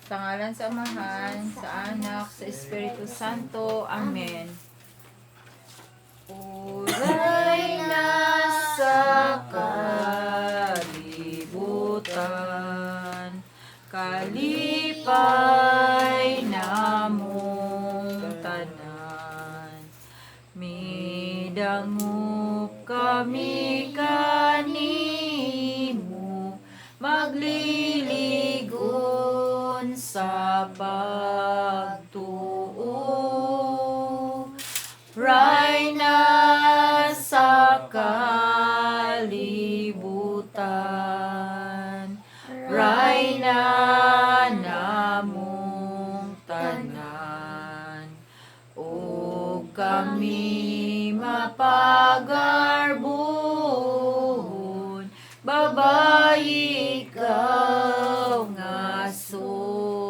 Sa ngalan sa Amahan, sa Anak, sa Espiritu Santo. Amen. Uray nasa kalibutan, kalipay namong tanan. Midangup kami kanimo, magliligon sa pagtuo. Rayna sa kalibutan, Rayna namong tanan. O kami mapagarbon, babayi ikaw nga sulondon.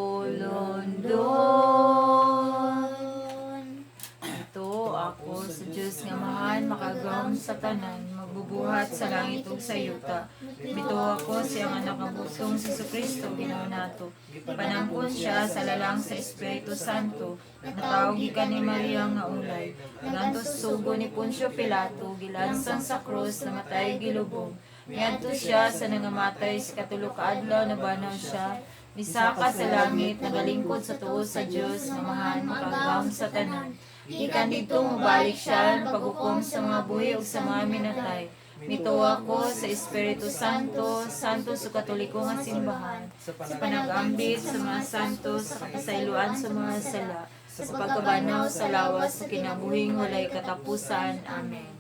Ito ako sa Diyos nga mahal, makagawom sa tanan, magbubuhat sa langit ug sa yuta. Bito ako siyang anak ng butong si Kristo Ginoo nato. Panampun siya sa lalang sa Espiritu Santo. Natawag gikan ni Maria nga ulay. Ngantos sugo ni Poncio Pilato, gilansang sa krus, namatay gilubong. Niadto siya sa nangamatay sa katulo ka adlaw, nabanaw siya. Misaka sa langit, nagalingkod sa tuo sa Diyos, nga mahal, makagawom sa tanan. Ikan dito mabalik siya, paghukom sa mga buhi ug sa mga minatay. Mituwa ko sa Espiritu Santo, santo sa katoliko nga simbahan, sa panag-ambit sa mga santo, sa kapasayloan sa mga sala, sa pagkabanaw sa lawas sa kinabuhing walay katapusan. Amen.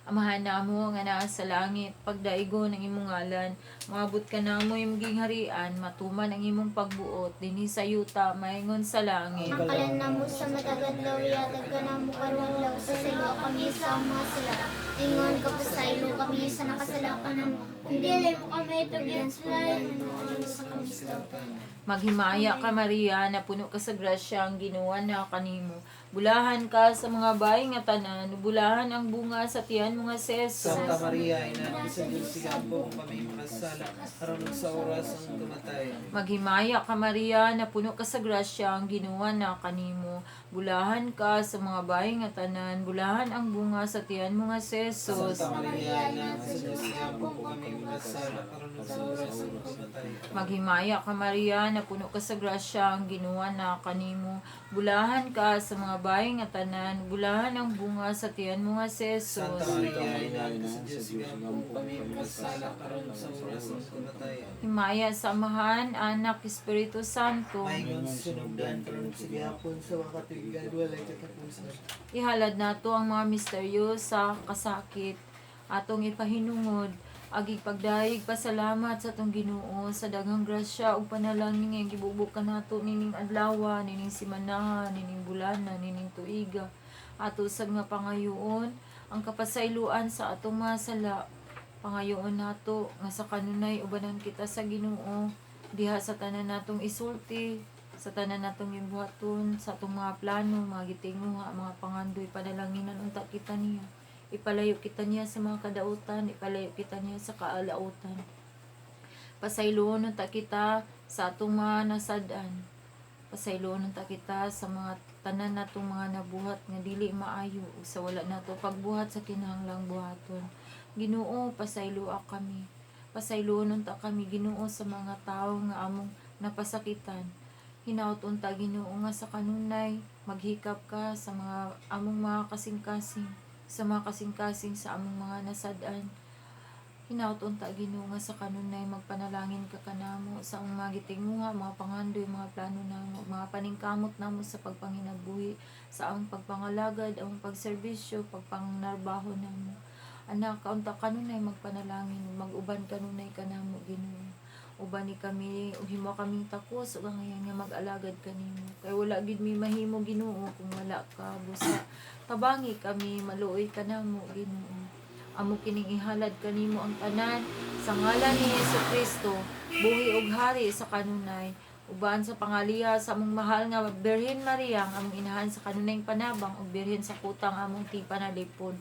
Amahan namo nga naa sa langit, pagdaigo ng imong ngalan, maabot ka namo imong gingharian, matuman ang imong pagbuot, dinhi sa yuta, maingon sa langit. Ang kalan namo sa matagadlaw, yatag ka namo karong law, sa silo kami sa mga sala. Ingon ka pa sa ilo kami sa nakasalakan namo. Hindi mo kami itugyan sila, sa kami sa Maghimaya ka Maria, na puno ka sa grasya, ang Ginoo na kanimo. Bulahan ka sa mga bayi nga tanan, bulahan ang bunga sa tiyan mo nga si Jesus. Santa Maria, ina sa Diyos, sigampo kami makasala, karon sa oras ang tumatay. Maghimaya ka Maria, na puno ka sa grasya, ang Ginoo na kanimo. Bulahan ka sa mga bayi nga tanan, bulahan ang bunga sa tiyan mo nga si Jesus. Santa Maria, ina sa Diyos, sigampo kami makasala, karon sa oras ang tumatay. Maghimaya ka Maria, na puno ka sa grasya, ang Ginoo na kanimo. Bulahan ka sa mga bayi nga tanan, bulahan ang bunga sa tiyan mo nga si Jesus. Santa Maria, ina sa Diyos, sigampo kami makasala, karon sa oras ang tumatay. Himaya sa Amahan, Anak, Espiritu Santo. Maingon sunugdan, karon sa gihapon sa wakatigan, walay katapusan. Ihalad nato ang mga misteryo sa kasakit, atong ipahinungod, agig pagdayeg pasalamat sa atong Ginoo sa daghang grasya ug panalangin nga gibubuk nato nining adlaw, nining simanahan, nining bulana, nining tuiga. Ato sa nga pangayoon, ang kapasayloan sa atong mga sala. Pangayoon nato nga sa kanunay ubanan kita sa Ginoo, diha sa tanan natong isulti, sa tanan natong gibuhaton, sa atong mga plano, mga gitinguha, mga pangandoy, panalanginan unta kita niya. Ipalayo kita niya sa mga kadautan, ipalayo kita niya sa kaalautan. Pasayloon unta kita sa atong mga nasadan. Pasayloon unta kita sa mga tanan natong mga nabuhat nga dili maayo ug sa wala nato pagbuhat sa kinahanglang buhaton. Ginoo, pasayloa kami. Pasayloon unta kami Ginoo sa mga tawo nga among napasakitan. Hinaut unta Ginoo nga sa kanunay maghikap ka sa mga among mga kasing-kasing, sa mga kasing-kasing sa among mga nasadan. Hinaut unta Ginoo nga sa kanunay magpanalangin ka kanamo sa among mga gitinguha, mga pangandoy, mga plano namo, mga paningkamot namo sa pagpanginabuhi, sa among pagpangalagad, among pagserbisyo, pagpangnarbaho namo. Anak, kaunta kanunay magpanalangin, mag-uban kanunay kanamo Ginoo. Uban ni kami, ug himo kaming takos ug ngayon nga mag-alagad kanimo. Kay wala gid mi mahimo Ginoo kung wala ka busa. Tabangi kami, maluoy kanamo Ginoo. Amo kining ihalad kanimo ang tanan sa ngalan ni Kristo, buhi ug hari sa kanunay. Uban sa pangaliha sa among mahal nga Birhen Maria, ang among inahan sa kanunayng panabang ug birhen sa kutang among tipanalipod.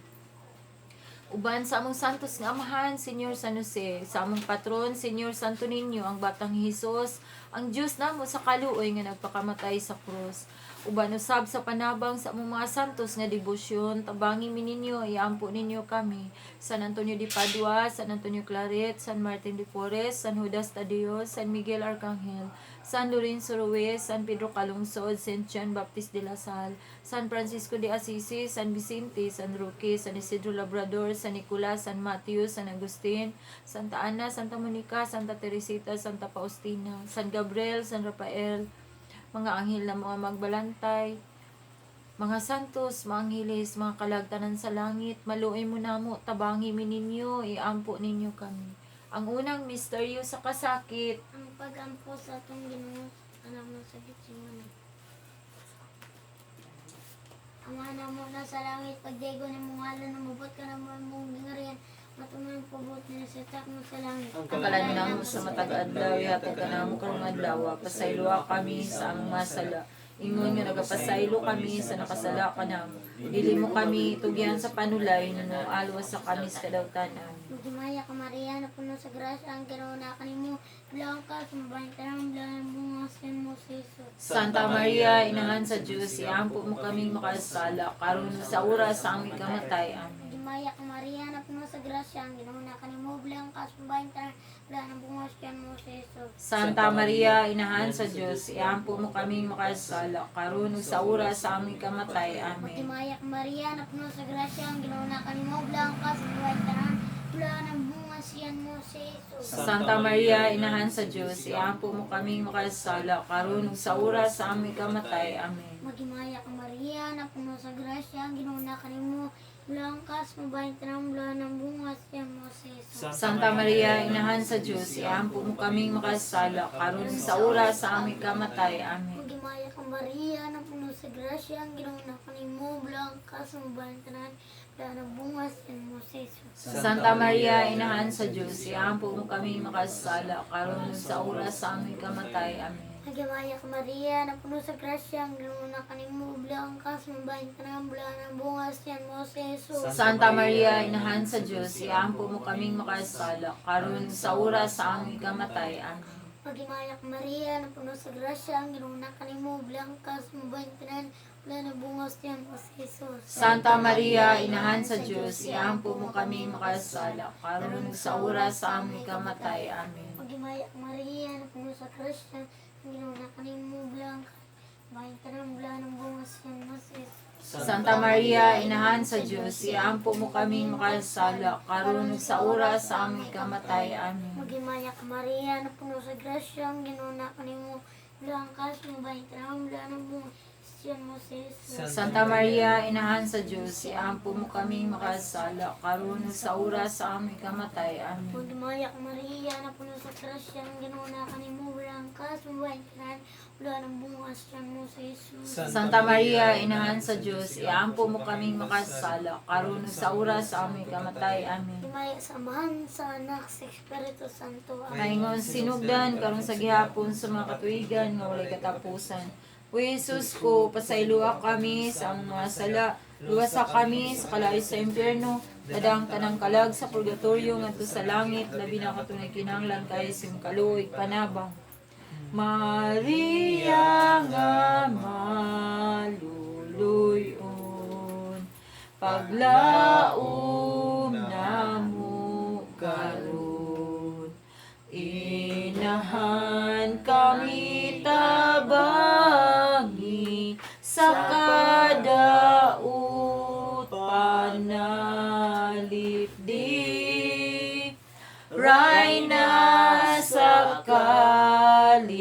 Uban sa among santos nga amahan, Senyor San Jose, sa among patron, Senyor Santo Niño, ang batang Hesus, ang Diyos namo sa kaluoy nga nagpakamatay sa krus. Uban usab sa panabang sa among mga santos nga debosyon, tabangin mi ninyo, iampo ninyo kami. San Antonio de Padua, San Antonio Claret, San Martin de Porres, San Judas Tadeo, San Miguel Arcangel, San Lorenzo Ruiz, San Pedro Calungsod, Saint John Baptist de la Salle, San Francisco de Assisi, San Vicente, San Roque, San Isidro Labrador, San Nicolas, San Mateo, San Agustin, Santa Ana, Santa Monica, Santa Teresita, Santa Faustina, San Gabriel, San Rafael, mga anghel na mga magbalantay, mga santos, mga angheles, mga kalagtanan sa langit, maluoy mo namo, tabangi mi ninyo, iampo ninyo kami. Ang unang misteryo sa kasakit, Ang pag-ampo sa atong Ginoo, anak mo sa Gitsemane. Ama na mo na sa langit, pagdigo ni mong ngalan, namubot ka na mo ang mong gingarian, matuman ang pabot na sa tak mo sa langit. ang kalan namo sa matag adlaw, hatag ka namo karong adlaw, pasayloa kami sa among masala. Ingon nga nagapasaylo kami sa nakasala ka namo. Dili mo kami tugyan sa panulay, no alwas sa kami sa kadawtanan. Magimaya ka Maria, na puno sa grasya, ang Ginoo na kanimo, bilang ka, sumabahin ka ng bilang bunga sa mo sa Jesus. Santa Maria, inahan sa Diyos, iampo mo kaming makasala, karon sa oras sa aming kamatay. Amen. Magimaya ka Maria, na puno sa grasya, ang Ginoo na kanimo, bilang ka, sumabahin ka ng bilang bunga sa mo sa Jesus. Santa Maria, inahan sa Diyos, iampo mo kaming makasala, karon sa oras sa aming kamatay. Amen. Magimaya ka Maria, na puno sa grasya, ang Ginoo na kanimo, bilang ka, sumabahin ka ng bilang bunga sa mo sa Jesus. Santa Maria, inahan sa Diyos, iampo mo kaming makasala, karon sa oras sa aming kamatay. Amen. Magimaya ka Maria, na puno sa grasya, ang Ginoo na kanimo, bilang ka, sumabahin ka ng bilang bunga sa mo sa Jesus. Santa Maria, inahan sa Diyos, iampo mo kaming makasala, karon sa oras sa aming kamatay. Amen. Magimaya ka Maria, na puno sa grasya, ang Ginoo na kanimo, bilang ka, sumabahin ka ng bilang bunga sa mo sa Jesus. Santa Maria, inahan sa Diyos, iampo mo kaming makasala, karon sa oras sa aming kamatay. Amen. Magimaya ka Maria, na puno sa grasya, ang Ginoo na kanimo, bilang ka, sumabahin ka ng bilang bunga sa mo sa Jesus. Santa Maria, inahan sa Diyos, iampo mo kaming makasala, karon sa oras sa aming kamatay. Amen. Magimaya ka Maria, na puno sa grasya, ang Ginoo na kanimo, bilang ka, sumabahin ka ng bilang bunga sa mo sa Jesus. Santa Maria, inahan sa Diyos, iampo mo kaming makasala, karon sa oras sa aming kamatay. Amen. Magimaya ka Maria, na puno sa grasya, ang Ginoo na kanimo, bilang ka, sumabahin ka ng bilang bunga sa mo sa Jesus. Santa Maria, inahan sa Diyos, iampo mo kaming makasala, karon sa oras sa aming kamatay. Amen. Magimaya ka Maria, na puno sa grasya, ang Ginoo na kanimo, bilang ka, sumabahin ka ng bilang bunga sa mo sa Jesus. Santa Maria, inahan sa Diyos, iampo mo kaming makasala, karon sa oras sa aming kamatay. Amen. Magimaya ka Maria, na puno sa grasya, ang Ginoo na kanimo, bilang ka, sumabahin ka ng bilang bunga sa mo sa Jesus. Santa Maria, inahan sa Diyos, iampo mo kaming makasala, karon sa oras sa aming kamatay. Amen. Magimaya sa Amahan, sa Anak, sa Espiritu Santo. Amen. Kaingon sinugdan karon sa gihapon sa mga katuigan nga walay katapusan. O Jesus ko, pasayloa kami sa among mga sala, luwasa kami sa kalayo sa impyerno, dadang kanang kalag sa purgatorio ngadto sa langit, labi na katunay kinahanglan kay sim kaluoy panabang. Maria nga maluluyon, paglaom namo karon. Inahan kami tabangi sa kadaot panalipdi. Rayna sa kalibutan,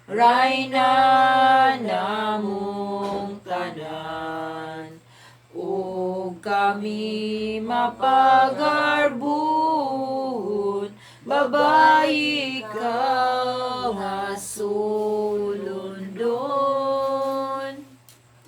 Rayna namong tanan. O kami mapagarbun, babayi ka nga sulundon.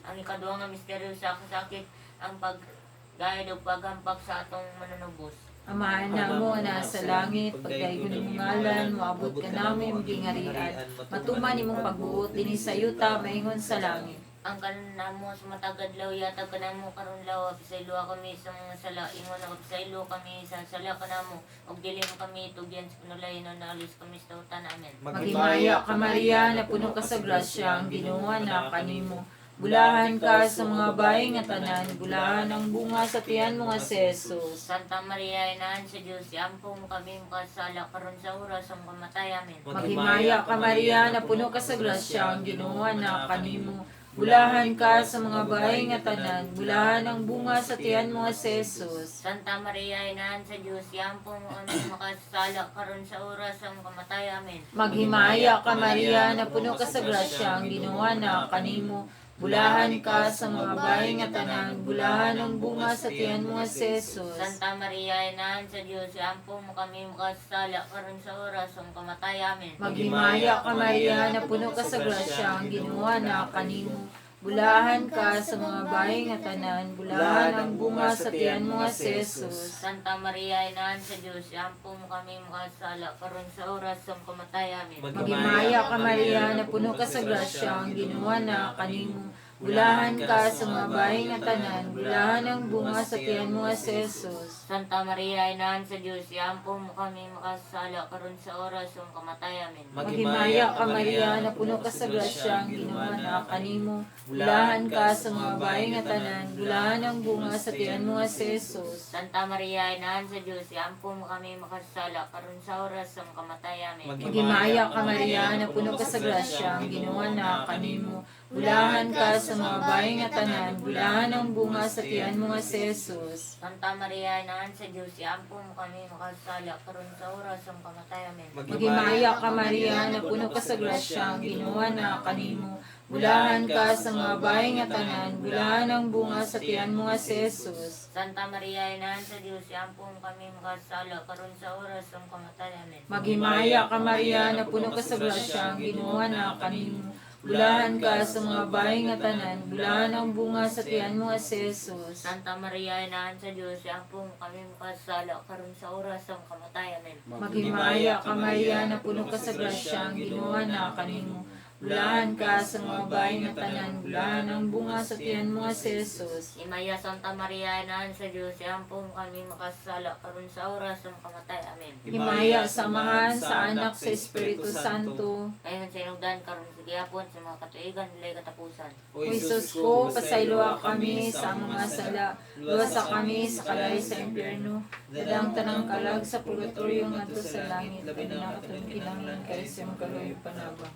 Ang ikaduha nga misteryo sa kasakit, ang paggayad o paghampak sa atong manunubos. Amahan na mo na sa langit, pagdaigon ni ngalan, maabot ka namin gingarian. Matuman imong pagbuot dinhi sa yuta, maingon sa langit. ang kanamo sa matagad law yatag kanamo karon law pisaylo kami sa mga sala ingon ako pisaylo kami sa sala kanamo og dili mo kami tugyan sa pinulay na naalis kami sa tawtan amen. Maghimaya ka Maria, na puno ka sa grasya, ang Ginoo na kanimo. Bulahan ka sa mga bayi nga tanan, bulahan ang bunga sa tiyan mo nga si Jesus. Santa Maria, Inahan sa Diyos, iampo mo kami makasala karon sa oras ang kamatay amin. Maghimaya ka Maria, na puno ka sa grasya, ang Ginoo na kanimo. Bulahan ka sa mga bayi nga tanan, bulahan ang bunga sa tiyan mo nga si Jesus. Santa Maria, Inahan sa Diyos, iampo mo kami makasala karon sa oras ang kamatay amin. Maghimaya ka Maria, na puno ka sa grasya, ang Ginoo na kanimo. Bulahan ka sa mga bayi nga tanan, bulahan ang bunga sa tiyan mo nga si Jesus. Santa Maria, Inahan sa Diyos, iampo mo kami makasala karon sa oras ang kamatay amin. Maghimaya ka Maria, na puno ka sa grasya, ang Ginoo na kanimo. Bulahan ka sa mga bayi nga tanan, bulahan ang bunga sa tiyan mo nga si Jesus. Santa Maria, Inahan sa Diyos, iampo mo kami makasala karon sa oras ang kamatay amin. Maghimaya ka Maria, na puno ka sa grasya, ang Ginoo na kanimo. Bulahan ka sa mga bayi nga tanan, bulahan ang bunga sa tiyan mo nga si Jesus. Santa Maria, Inahan sa Diyos, iampo mo kami makasala karon sa oras ng kamatay amin. Maghimaya ka Maria, na puno ka sa grasya, ang Ginoo na kanimo. Bulahan ka sa mga bayi nga tanan, bulahan ang bunga sa tiyan mo nga si Jesus. Santa Maria, Inahan sa Diyos, iampo mo kami makasala karon sa oras ng kamatay amin. Maghimaya ka Maria, na puno ka sa grasya, ang Ginoo na kanimo. Bulahan ka sa mga bayi nga tanan, bulahan ang bunga sa tiyan mo nga si Jesus. Santa Maria, Inahan sa Diyos, iampo mo kami makasala karon sa oras ng kamatay amin. Maghimaya ka Maria, na puno ka sa grasya, ang Ginoo na kanimo. Bulahan ka sa mga bayi nga tanan, bulahan ang bunga sa tiyan mo nga si Jesus. Santa Maria, Inahan sa Diyos, iampo mo kami makasala karon sa oras ng kamatay amin. Maghimaya ka Maria, na puno ka sa grasya, ang Ginoo na kanimo. Bulahan ka sa mga bayi nga tanan, bulahan ang bunga sa tiyan mo nga si Jesus. Santa Maria, Inahan sa Diyos, iampo mo kami makasala karon sa oras ng kamatay amin. Maghimaya ka Maria, na puno ka sa grasya, ang Ginoo na kanimo. Bulahan ka sa mga bayi nga tanan, bulahan ang bunga sa tiyan mo nga si Jesus. Imaya Santa Maria, Inahan sa Diyos, iampo mo kami makasala karon sa oras ng kamatay amin. Himaya samahan sa anak sa Espiritu Santo. Ngayon sa inugdan karon sa gihapon sa mga katuigan nila'y katapusan. O Jesus ko, pasayloa kami sa mga sala, luwas kami sa kalay sa impyerno, dadang tanang kalag sa purgatorio ngadto sa langit, pinakatong kinahanglan kay sa kaloy panaba.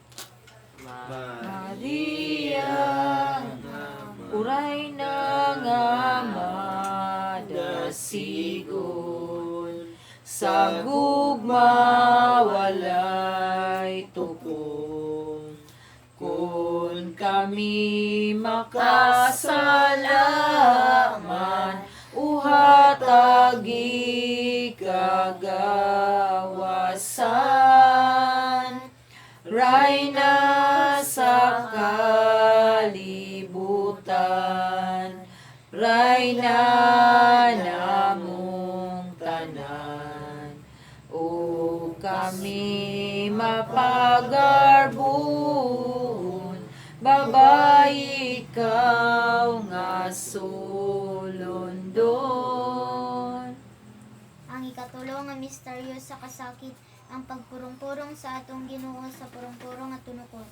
Maria, uray na nga madasigon, sa gugma walay tupong. Kung kami makasalaman, uhatagi kagawasan. Rayna sa kalibutan, Rayna namong tanan. O kami mapagarbon, babae ikaw nga sulondon. Ang ikatulong nga misteryo sa kasakit, ang pagpurong-purong sa atong Ginoo sa purong-purong at tunukon.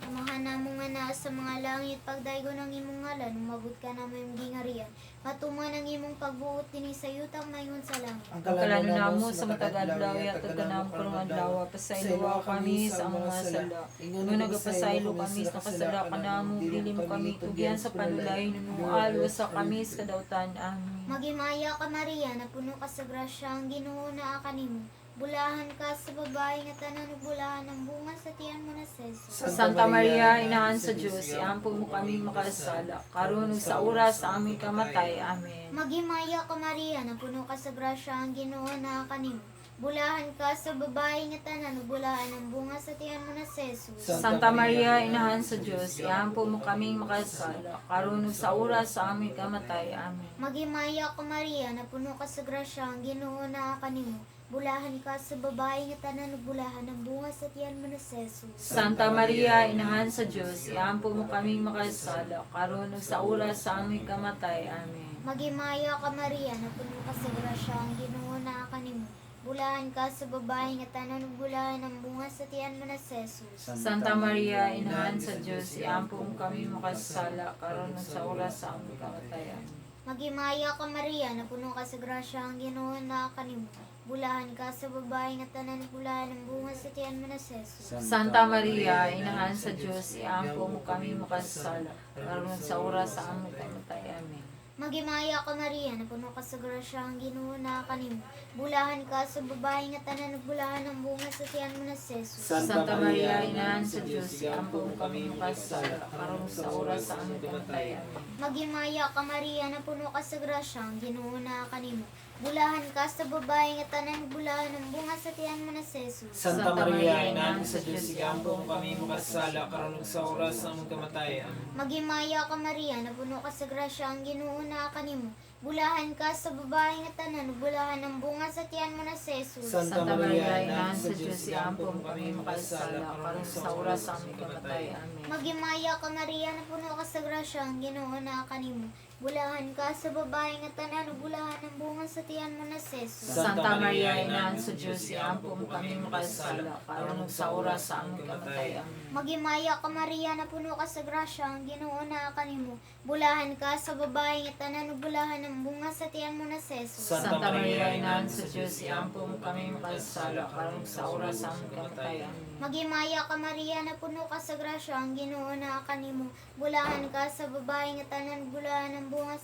Amahan namo nga naa sa mga langit, pagdaygo ng imong ngalan, umabot ka na mayong gingarian. Matuman ang imong pagbuot dinhi sa yutang mayon sa langit. Ang Kalano namo sa matag adlaw yatag kanang karong adlaw pasaylo kami sa mga sala. Ngano nagapasaylo kami sa kasala kanamo dili mo kami tugyan sa panulay nunualo sa kami sa kadautan. Amen. Maghimaya ka Maria, na puno ka sa grasya, ang Ginoo naa kanimo. Bulahan ka sa babae nga tanan, ug bulahan ang bunga sa tiyan mo na si Jesus. Santa Maria, Inahan sa Diyos, iampo mo kami makasala, karon ug sa oras sa aming kamatay. Amen. Maghimaya ka Maria, na puno ka sa grasya, ang Ginoo naa kanimo. Bulahan ka sa babae nga tanan, ug bulahan ang bunga sa tiyan mo na si Jesus. Santa Maria, Inahan sa Diyos, iampo mo kaming makasala, karon ug sa oras sa aming kamatay. Amen. Maghimaya ka Maria, na puno ka sa grasya, ang Ginoo naa kanimo. Bulahan ka sa babae nga tanan ug bulahan ang bunga sa tiyan mo na Jesus. Santa Maria, Inahan sa Diyos, iampo mo kaming makasala, karon ug sa oras sa aming kamatay. Amen. Magimaya ka Maria, napuno ka sa grasya, ang Ginoo naa kanimo. Bulahan ka sa babae nga tanan ug bulahan ang bunga sa tiyan mo na Jesus. Santa Maria, Inahan sa Diyos, iampo mo kaming makasala, karon ug sa oras sa aming kamatay. Amen. Magimaya ka Maria, napuno ka sa grasya, ang Ginoo naa kanimo. Bulahan ka sa babae nga tanan ug bulahan ang bunga sa tiyan mo na Jesus. Santa Maria, Inahan sa Diyos, iampo mo kaming makasala, karon ug sa oras sa aming kamatay. Amen. Magimaya ka Maria, napuno ka sa grasya, ang Ginoo naa kanimo. Bulahan ka sa babae nga tanan ug bulahan ang bunga sa tiyan mo na Jesus. Santa Maria, Inahan sa Diyos, iampo mo kaming makasala, karon ug sa oras sa aming kamatay. Amen. Magimaya ka Maria, napuno ka sa grasya, ang Ginoo naa kanimo. Bulahan ka sa babae nga tanan ug bulahan ang bunga sa tiyan mo na Jesus. Santa Maria, Inahan sa Diyos, iampo mo kami makasala, karon ug sa oras sa among kamatay. Amen. Magimaya ka Maria, napuno ka sa grasya, ang Ginoo naa kanimo. Bulahan ka sa babae nga tanan ug bulahan ang bunga sa tiyan mo na Jesus. Santa Maria, Inahan sa Diyos, iampo mo kaming makasala, karon ug sa oras sa aming kamatay. Amen. Magimaya ka Maria, napuno ka sa grasya, ang Ginoo naa kanimo. Bulahan ka sa babae nga tanan ug bulahan ang bunga sa tiyan mo na Jesus. Santa Maria, Inahan sa Diyos, iampo mo kaming makasala, karon ug sa oras sa aming kamatay. Amen. Magimaya ka Maria, napuno ka sa grasya, ang Ginoo naa kanimo. Bulahan ka sa babae nga tanan ug bulahan ang bunga sa tiyan mo na Jesus. Santa Maria, Inahan sa Diyos, iampo mo kaming makasala, karon ug sa oras sa aming kamatay. Amen. Magimaya ka Maria, napuno ka sa grasya, ang Ginoo naa kanimo. Bulahan ka sa babae nga tanan ug bulahan ang bunga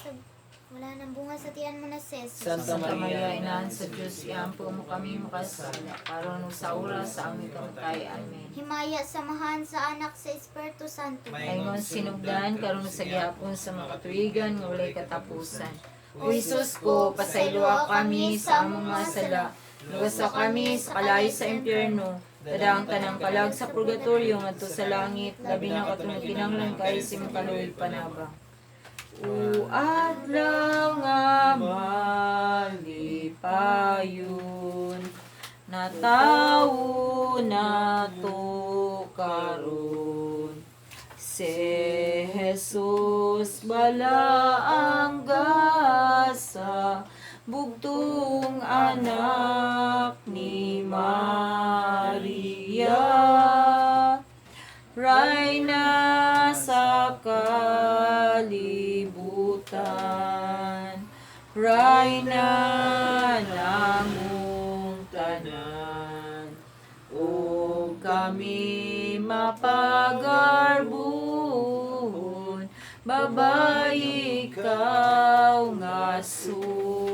sa tiyan mo na Jesus. Santa Maria, Inahan sa Diyos, iampo mo kaming makasala, karon ug sa oras sa aming kamatay. Amen. Himaya samahan sa anak sa Espiritu Santo. Ayon sinugdan karon sa gihapon sa mga katuigan nga walay katapusan. O Jesus ko, pasayloa kami sa among mga sala. Luwasa kami sa kalayo sa impyerno. Dadang tanang kalag sa purgatorio ngadto sa langit, labi na katong kinahanglan kay si makaluoy panabang. O adlaw nga malipayon, natawo nato karon. Si Jesus balaang gasa, bugtong anak ni Maria. Rayna sa kalibutan, Rayna namong tanan, o kami mapagarbuhon, babayi ikaw nga sulundon.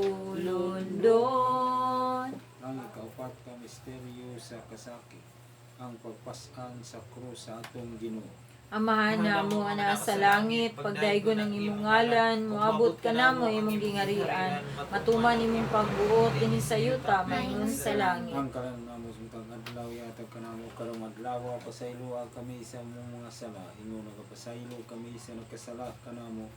Ang ikaapat ka misteryo sa kasakit, ang pagpasang sa krus sa atong Ginoo. Amahan na mo ana sa langit, pagdaigo ng imong ngalan, moabot ka na mo imong gingarian, matuman imong pagbuot dinhi sa yuta, mayroon sa langit. Ang karon namo sumtang adlaw yatag kanamo karong adlaw pasaylo kami sa among mga sala, ingon nagapasaylo kami sa nagkasala kanamo,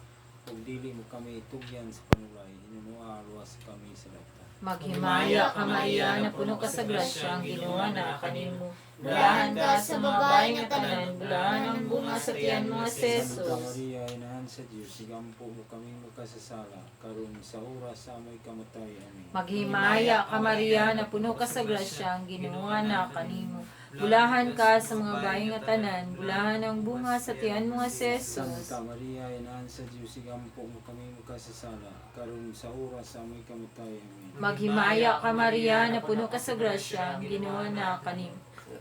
ug dili mo kami tugyan sa panulay, inunuha luwas kami sa dapta. Maghimaya ka Maria, na puno ka sa grasya, ang Ginoo na kanimo. Bulahan ka sa babae nga tanan, bulahan ang bunga sa tiyan mo nga si Santa Jesus. Maria, Inahan sa Diyos, sigampo mo kami magkasasala, karon sa oras sa amoy kamatay. Amen. Maghimaya ka Maria, na puno ka sa grasya, ang Ginoo na kanimo. Bulahan ka sa mga babae nga tanan, bulahan ang bunga sa tiyan mo nga si Jesus. Santa Maria, Inahan sa Diyos, sigampo mo kami magkasasala, karon sa oras sa amoy kamatay. Amen. Maghimaya ka Maria, na puno ka sa grasya, ang Ginoo na kanimo.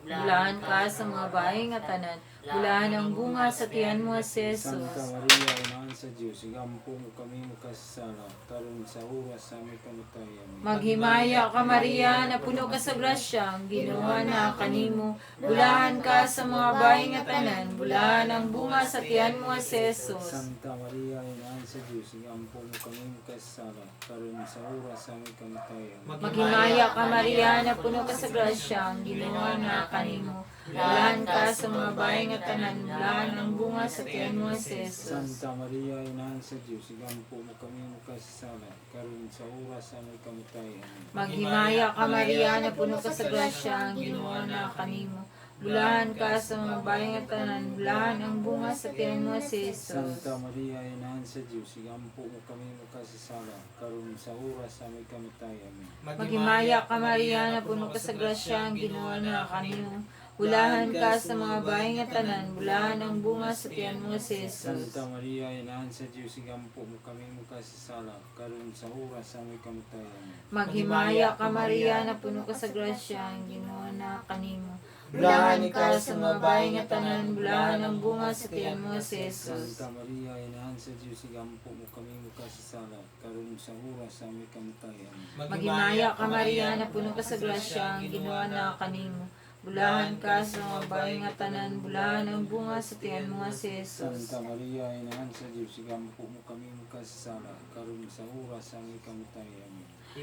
Bulahan ka sa mga babae nga tanan, bulahan ang bunga sa tiyan mo nga si Santa Jesus. Maria, Inahan sa Diyos, sigampo mo kami magkasasala, karon sa oras sa amoy kamatay. Amen. Maghimaya ka Maria, na puno ka sa grasya, ang Ginoo na kanimo. Bulahan ka sa mga babae nga tanan, bulahan ang bunga sa tiyan mo nga si Jesus. Santa Maria, Inahan sa Diyos, sigampo mo kami magkasasala, karon sa oras sa amoy kamatay. Amen. Maghimaya ka Maria, na puno ka sa grasya, ang Ginoo na na kanimo. Bulahan ka sa mga bayi nga tanan, bulahan ang bunga sa tiyan mo si Jesus. Santa Maria, Inahan sa Diyos, igampo mo kami makasasala, karon sa oras sa aming kamatayan. Maghimaya ka Maria na puno ka sa grasya, ang Ginoo na kanimo. Bulahan ka sa mga bayi nga tanan, bulahan ang bunga sa tiyan mo si Jesus. Santa Maria, Inahan sa Diyos, igampo mo kami makasasala, karon sa oras sa aming kamatayan. Maghimaya ka Maria na puno ka sa grasya, ang Ginoo na kanimo. Bulahan ka sa mga bayi nga tanan, bulahan ang bunga sa tiyan mo si Jesus. Santa Maria, Inahan sa Diyos, igampo mo kami makasasala, karon sa oras sa aming kamatayan. Maghimaya ka Maria na puno ka sa grasya, ang Ginoo na kanimo. Bulahan ka sa mga bayi nga tanan, bulahan ang bunga sa tiyan mo si Jesus. Santa Maria, Inahan sa Diyos, igampo mo kami makasasala, karon sa oras sa aming kamatayan. Maghimaya ka Maria na puno ka sa grasya, ang Ginoo na kanimo. Bulahan ka sa mga bayi nga tanan, bulahan ang bunga sa tiyan mo si Jesus. Santa Maria, Inahan sa Diyos, igampo mo kami makasasala, karon sa oras sa aming kamatayan.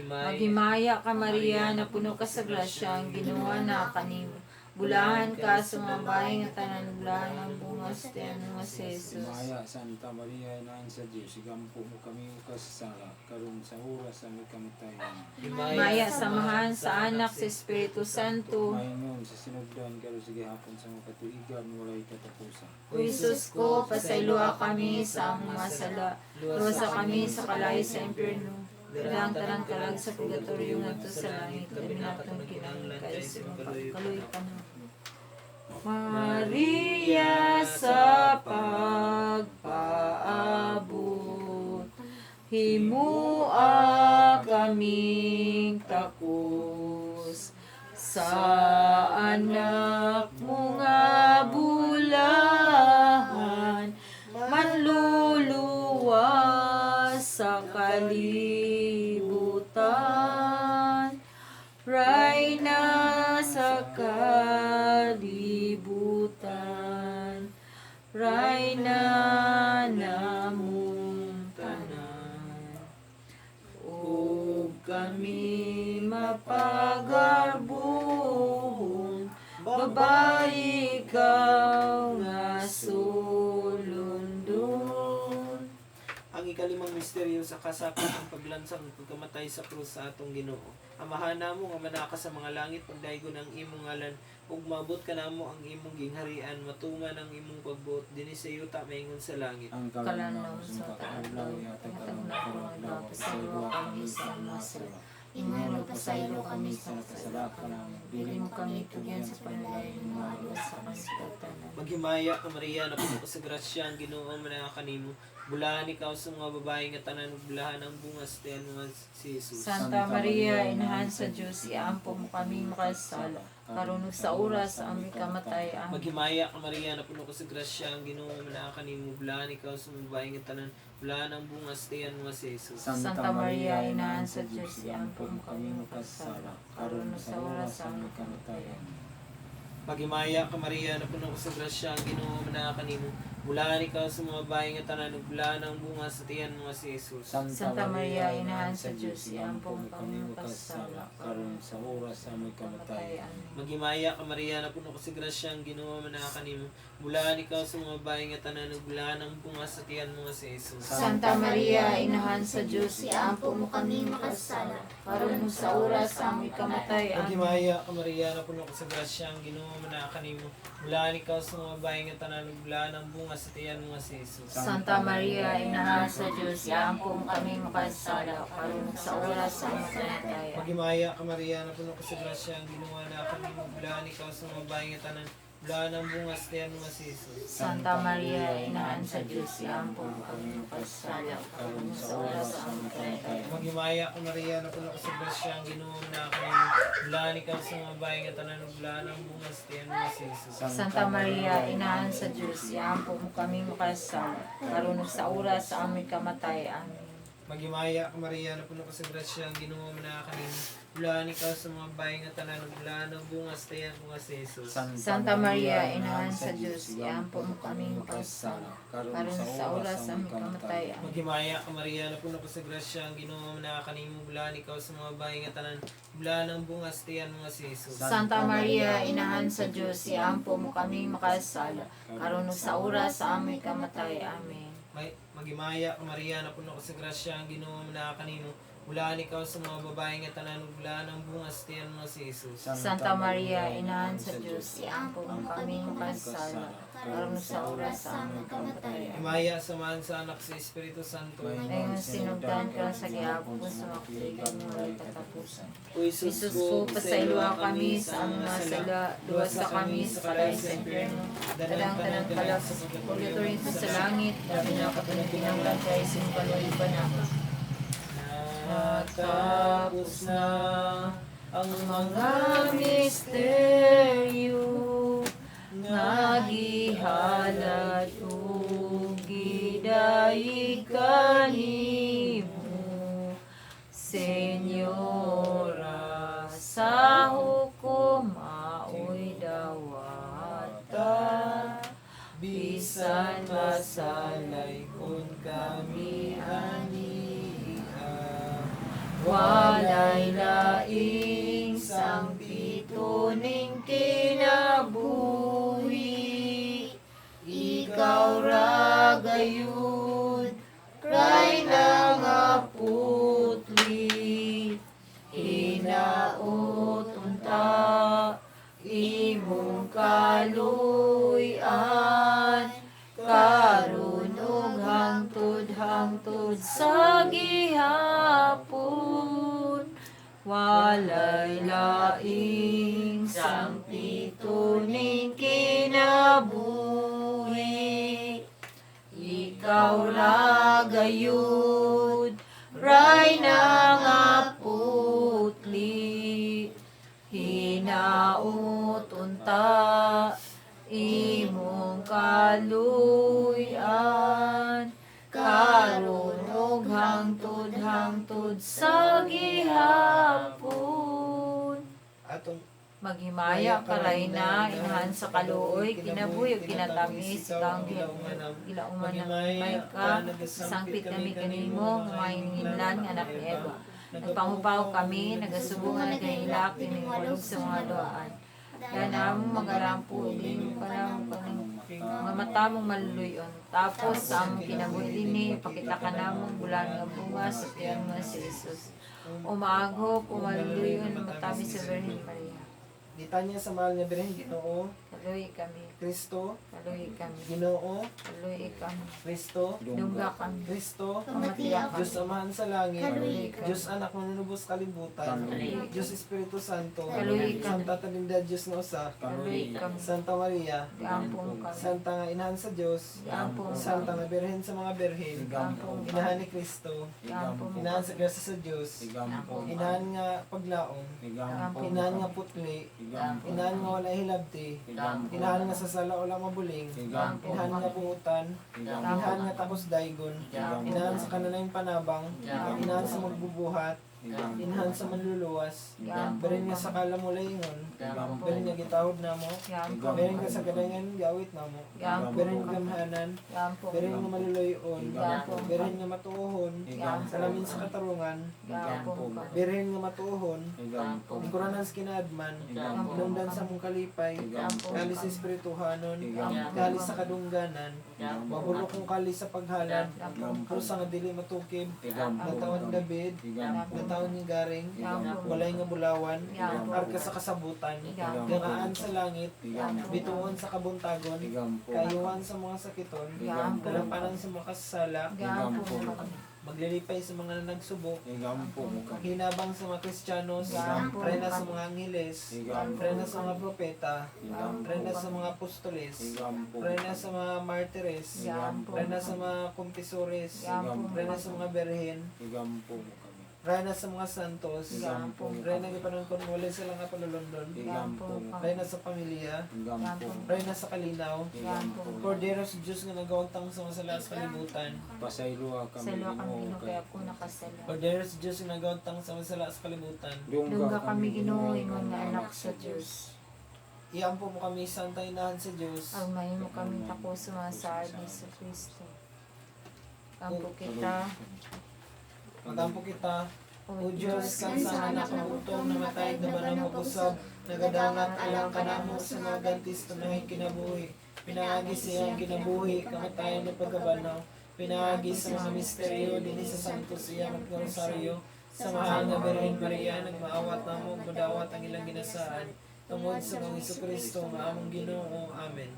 Maghimaya ka Maria na puno ka sa grasya, ang Ginoo na kanimo. Bulahan ka sa mga bayi nga tanan, bulahan ang bunga sa tiyan mo si Jesus. Maya, Santa Maria, Inahan sa Diyos, igampo mo kami makasasala, karon sa oras sa aming kamatayan. Maya samahan sa anak sa Espiritu Santo. Maingon sa sinugdan, karon sa gihapon sa mga katuigan, walay katapusan. O Jesus ko, pasaylua kami sa among masala. Rosa kami sa kalay sa impyerno. Dalang tarang kalag sa purgatorio ngadto sa langit. Dami natong kinangkay sa mga pagkaloy ka na. Maria sa pagpaabot, himua kaming takos sa anak mo nga bulahan, manluluwas sa kalibutan, Rayna sa kalibutan, Rayna namong tanan. O kami mapagarbon, babae ikaw nga sulundon. Ang ikalimang misteryo sa kasakit ang paglansang pagkamatay sa krus sa atong Ginoo. Amahan namo nga manaka sa mga langit, pagdaygon ang imong ngalan, ug maabot ka namo ang imong gingharian, matuman ang imong pagbuot dinhi sa yuta maingon sa langit. Ang kalanaw sa kaadlaw, yatag ang nagpapaglaw, pasaylo kami sa masala. Ingon pasaylo kami sa kasalakan namin. Bili mo kami tugyan sa panalain ng mga alas sa kasikatanan. Maghimaya ka Maria, na puno ka sa grasya, ang Ginoo manaka kanimo. Bulahan ikaw sa mga babae nga tanan, ug bulahan ang bunga sa tiyan mo nga si Jesus. Santa Maria, Inahan sa Diyos, iampo mo kami makasala. Karon ug sa oras sa aming kamatayan. Maghimaya ka Maria, na puno ka sa grasya, ang Ginoo manaka kanimo. Bulahan ikaw sa mga babae nga tanan, bulahan ang bunga sa tiyan mo nga si Jesus. Santa Maria, Inahan sa Diyos, iampo mo kami makasala. Karon ug sa oras sa aming kamatayan. Maghimaya ka Maria, na puno ka sa grasya, ang Ginoo manaka kanimo. Bulahan ikaw sa mga babae nga tanan, ug bulahan ang bunga sa tiyan mo nga si Jesus. Santa Maria, Inahan sa Diyos, iampo mo kami makasala. karon sa oras sa aming kamatayan. Maghimaya ka Maria, na puno ka sa grasya, ang Ginoo manaka kanimo. Bulahan ikaw sa mga babae nga tanan, ug bulahan ang bunga sa tiyan mo nga si Jesus. Santa Maria, Inahan sa Diyos, iampo mo kami makasala. Karon ug sa oras sa aming kamatayan. Maghimaya ka Maria, na puno ka sa grasya, ang Ginoo manaka kanimo. Bulahan ikaw sa mga babae nga tanan, ug bulahan ang bunga sa tiyan mo nga si Jesus. Santa Maria, Inahan sa Diyos, iampo mo kami makasala. Karon ug sa oras sa aming kamatayan. Maghimaya ka Maria, na puno ka sa grasya, ang Ginoo manaka kanimo. Bulahan ikaw sa mga babae nga tanan, bulahan ang bunga sa tiyan mo nga si Jesus. Santa Maria, Inahan sa Diyos, iampo mo kami makasala. Karon ug sa oras sa aming kamatayan. Maghimaya ka Maria, na puno ka sa grasya, ang Ginoo manaka kanimo. Bulahan ikaw sa mga babae nga tanan, ug bulahan ang bunga sa tiyan mo nga si Jesus. Santa Maria, Inahan sa Diyos, iampo mo kami makasala. Karon ug sa oras sa aming kamatayan. Maghimaya ka Maria, na puno ka sa grasya, ang Ginoo manaka kanimo. Bulaan ikaw sa mga bahay nga tanan, bulaan ang bungas tayan mga si Jesus. Santa Maria, Inahan sa Diyos, iampo mo kami makasala. Karon sa oras sa aming kamatayan. Maghimaya ka Maria, na puno ka sa grasya, ang Ginoo na kanimo bulaan ikaw sa mga bahay nga tanan, bulaan ang bungas tayan mga si Jesus. Santa Maria, Inahan sa Diyos, iampo mo kami makasala. Karon sa oras sa aming kamatayan. Amen. Maghimaya ka Maria, na puno ka sa grasya, ang Ginoo na kanimo, bulaan ikaw sa mga babae nga tanan, bulaan ang bungas tiyan mo si Jesus. Santa Maria, Inahan sa Diyos, iampo mo kami makasala. Karon sa oras sa aming kamatayan. Himaya samahan sa anak sa Espiritu Santo. Ngayon sinugdan ka sa gihapon sa makligan mo ay katapusan. O Jesus ko, pasayloa kami sa aming mga sala, luwasa kami sa kalay sa impyerno, tanang kalak sa purgatory sa langit, dami na kapanagpinanglan kay simbaloy pa na. Natapos na ang mga misteryo nga gihalad ug gidayeg kanimo, Senyora, sa hukom maoy dawata, bisan masalay kung kami aniya. Walay laing sang pituning kinabuhi, ikaw ra gayud, kay nangaputli, hinaut unta, imong kaluy-an, karon ug hangtod sa gihapon, walay laing sang pituning kinabuhi, ikaw ra gayud, ray nangaputli, hinaut unta, imong kaluy-an, karon ug hangtod sa gihapon. atong Maghimaya ka Rayna, Inahan sa kaluoy, kinabuhi ug kinatamis, kang gilauman ng may ka, sangpit kami kanimo, mahinginlan nga anak ni Eva. Nagpangupaw kami, nagasubungan na kahilak, kiningwalog sa mga doaan. Kaya namong magarampo, din ka namong mga mata mong maluluyon. Tapos sa among kinabuhi dinhi, pakita ka namong bulan nga bunga sa tiyan mo si Jesus. Umaagho, pumaluluyon, matabi sa Virgin Maria. Dita niya sa mahal nga Birhen, Ginoo, Kaluhi kami, Kristo, kaluhi kami, Ginoo, kaluhi kami, Kristo, dungga kami, Kristo, pamatiya Diyos kami, Amahan sa Langit, Kaluhi kami. Diyos Anak manunubos kalibutan, Diyos Espiritu Santo, Kaluhi kami. Santa Trinidad Diyos nga usa, kaluhi kami, Santa Maria, gampong kami, Santa nga Inahan sa Diyos, gampong Santa kami, nga Birhen sa mga Birhen, gampong Inahan kami, ni Kristo, gampong Inahan kami, sa grasya sa Diyos, Inahan nga paglaom, Inahan nga putli, Inahan nga wala hilabti, Inahan nga sa sala wala mabuling, Inahan nga buutan, Inahan nga tapos daygon, Inahan sa kanalang panabang, Inahan sa magbubuhat, Inahan sa manluluwas, Berin nga sa kalamulayngon, Berin nga gitahod namo, gampong Berin nga sa galangan gawit namo, Berin nga gamhanan, gampong Berin nga maluluyon, Gampong. Berin nga matuhon, salamin sa katarungan, gampong kami, Berin nga matuhon, Lingkuranan sa kinaadman, Inundan sa mong kalipay, Kalis sa espirituhanon, Kalis sa kadungganan, Mabulok kong kalis sa paghalad, Krusa nga dili matukib, Natawan David, Natawan ni Garing, Walay nga bulawan, Arka sa kasabutan, Gangaan sa langit, Bituon sa kabuntagon, Kayuhan sa mga sakiton, Kalampanan sa mga kasasala, gampong kami, Maglilipay sa mga nagsubok, Hinabang sa mga Kristiyanos, Prena sa mga angheles, Prena sa mga propeta, Prena sa mga apostoles, Prena sa mga martires, Prena sa mga kumpisores, Prena sa mga berhen, Reyna sa mga santos. Gampong. Reyna gipanon kon wala silang nga palulondon. Igampong. Reyna sa pamilya. Igampong. Reyna sa kalinaw. Igampong. Cordero sa Diyos nga nagawag tang sa masala sa kalibutan. Pasaylo kami Sa luwa kami Ginoo Ginoo kay kaya ako nakasala. Cordero sa Diyos nga nagawag tang sa masala sa kalibutan. Dungga kami Ginoo ingon nga anak sa Dios. Iampo mo kami santa inahan sa Diyos. Agmay mo kami tako sa mga saad ni sa Kristo. Kampo kita, Magampo kita. O O Diyos, kan sa anak ng utong namatay na banang mapusab, nagadangat alang ka namo sa mga gantis tunay kinabuhi. Pinaagi siya ang kinabuhi, kamatayan ng pagkabanaw. Pinaagi sa mga misteryo, din sa Santo siya magkarosaryo. Sa mahal na Birhen Maria, nagmaawat namo, madawat ang ilang ginasaan. Tungod sa mga Kristo, nga among Ginoo. Amen.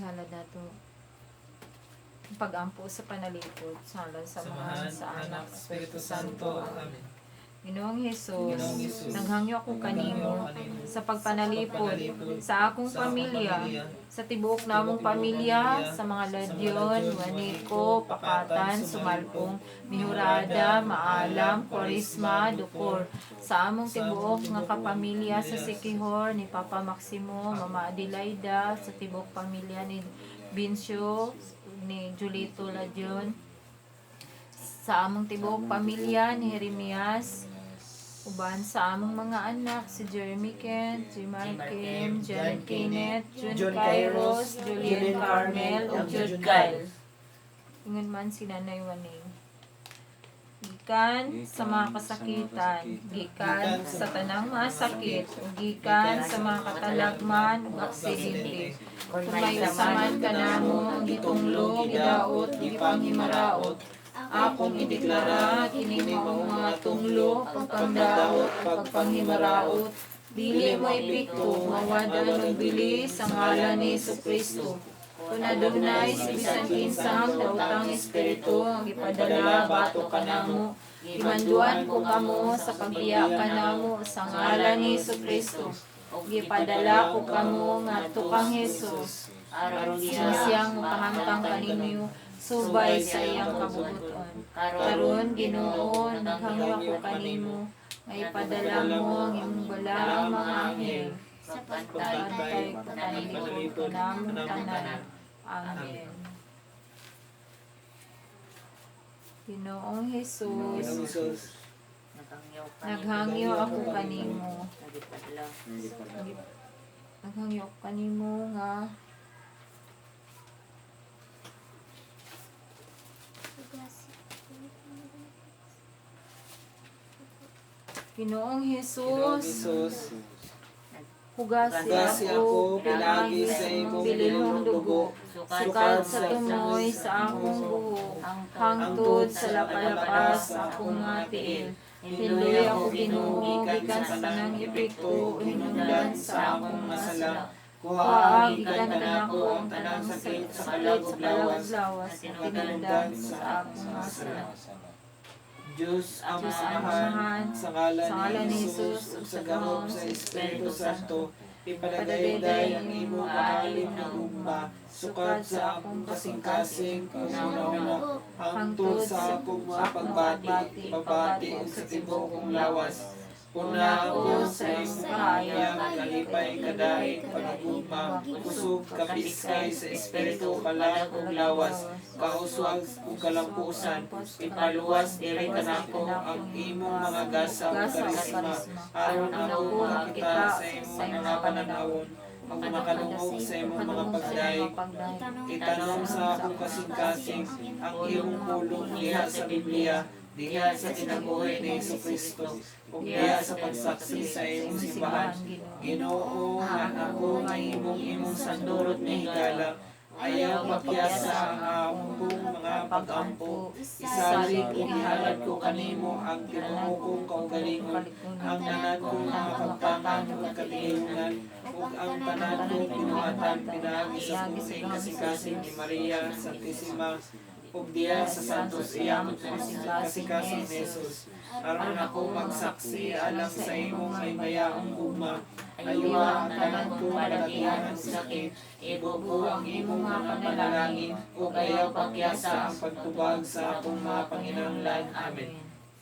hala dato. Pag-ampo sa panalipod, sala sa mga Samahan, sa anak, Espiritu Santo. Amen. Ginoong Hesus, Ginoong Hesus, naghangyo ako kanimo sa pagpanalipod sa akong pamilya, sa tibuok namong pamilya, sa mga ladyon, waniko, pakatan, sumalpong, mihurada, maalam, korisma, dukor, sa among tibuok nga kapamilya sa Sikihor, ni Papa Maximo, Mama Adelaida, sa tibuok pamilya ni Bincio, ni Julito Ladyon, sa among tibuok pamilya ni Jeremias, uban sa among mga anak, si Jeremy Kent, si Mark Kim, John Kenneth, June Kairos, Julian Carmel, ug Jude Kyle. Ingon man si Nanay Waning. Gikan sa mga kasakitan, gikan sa tanang mga sakit, ug gikan sa mga katalagman ug aksidente. Kung may usaman ka namo, gitunglo, gidaot, gipanghimaraot, akong ideklara, kini mao mga tunglo, pagpangdaot, pagpanghimaraot, dili mo ipiko, mawadan og bilis sa ngalan ni Jesucristo. Kung adunay si bisan kinsang daotang espiritu ang ipadala bato kanamo, imanduan ko kamo sa pagbiya kanamo sa ngalan ni Jesucristo. Og gipadala ko kamo ngadto kang Hesus. Aron siyang mapahamtang kaninyo subay sa iyang kabubuton. Karon Ginoo, naghangyo ako kanimo nga ipadala mo ang imong balaang mga anghel sa pagpantay ko kanimo namong tanan. Amen. Ginoong Ginoong Hesus, Jesus, naghangyo ako kanimo. Nagipadala. Naghangyo ako kanimo nga Ginoong Ginoong Hesus, Jesus, hugasi Hugasi ako, ako, pinagi sa imong bilihong dugo, sukad sa tumoy sa akong buhok, hangtod sa lapalapas sa akong mga tiil. Hiluy ako Ginoo, gikan sa tanang epekto, hinungdan sa akong mga sala. Kuha, gikan kanako ang tanang sakit sa kalit sa kalaglawas, tinundan sa akong mga sala. Diyos ang Diyos ang amahan, sa ngalan ni Jesus, Jesus, ug sa gahom sa Espiritu Santo, ipadagayday ang imong kaalim na ugma, sukad sa akong kasing-kasing, kauna-una, hangtod sa akong mga pagbati, pabati ug sa tibuok kong lawas. Una ako sa imong kahayag, kalipay kadahig pagugma, kusog kapiskay sa espiritu kalag ug lawas, kauswag ug kalampusan, ipaluwas diri kanako ang imong mga gasa ug karisma, aron ako makita sa imong mga pananawon, ug makalungog sa imong mga pagdayeg. Itanom sa akong kasing-kasing ang iyong pulong diha sa Biblia, diha sa kinabuhi ni Jesucristo, ug diha sa pagsaksi sa imong simbahan. Ginoo, nga ako nga imong sandurot ni higala, ayaw pagyasa ang among mga pag-ampo, isalig ug ihalad ko kanimo ang tinuo kong kaugalingon, ang tanan kong mga pagtangan ug katilingan, ug ang tanan kong binuhatan pinaagi sa buhing kasing-kasing ni Maria Santissima, ug diya sa santos iyamot mo kasing Jesus. Aron ako magsaksi alang sa imong may mayaong gugma. Ayuha ang tanan kong malagihan ug sakit. Ibubo ang imong mga panalangin ug ayaw pagyasa ang pagtubag sa akong mga panginahanglan. Amen.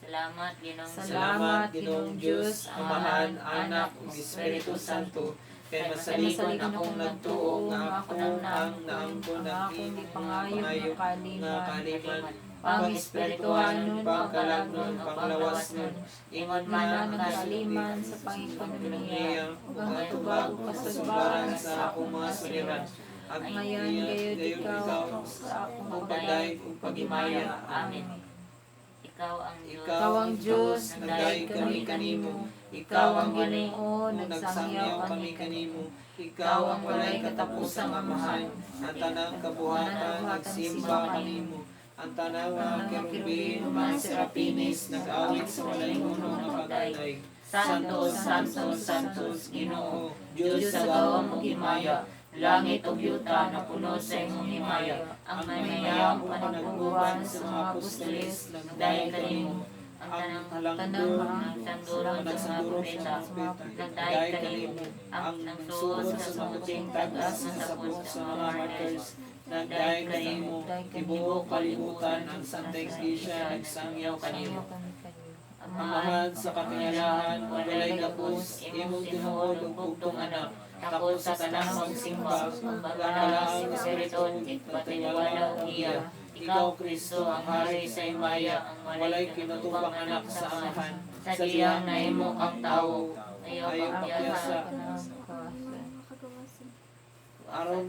Salamat, Ginoong Salamat, Ginoong Diyos, Amahan, Anak, ug Espiritu Santo, kay masaligon akong nagtuo nga ako ang naangkon ng akong imong gipangayo nga kaliman, pang-espirituhanon, pangkalagnon, panglawasnon, ingon man ang kaliman sa pang-ekonomiya, ug ang tubag o kasugbaran sa akong mga suliran. At ngayon gayud ikaw sa akong ug pagdayeg ug pagimaya. Amen. Ikaw ang Ikaw ang Diyos, nagdayeg kami kanimo. Ikaw ang Ginoo, nagsangyaw kami kanimo. Ikaw ang walay katapusang Amahan. Ang tanang kabuhatan, nagsimba kanimo. Ang tanang mga kerubin, mga serapines, nag-awit sa walay nguno nga pagdayeg. Santos, Santos, Santos, Ginoo, Diyos sa gawang ug himaya. Langit ug yuta na puno sa imong himaya. Ang maymayang panagbubuhan sa mga apostoles, nagdayeg kanimo. Ang halangdor, nagsanduro sa mga nagdayeg kanimo. Ang nagsuot sa mabuting tagas na sapos sa mga martyrs, nagdayeg kanimo. Tibuok kalibutan ang Santa Iglesia nagsangyaw kanimo. Amahan sa kapangyarihan, walay gapos, imong tinuod ug bugtong anak. Tapos sa tanang magsimba, pagkalaang Espiritu, patiniwala ug iya. Ikaw, Kristo, ang hari sa himaya, ang walay kinatubang anak sa Amahan. Sa diyang na imo ang tao, ayaw pagyasa. Aron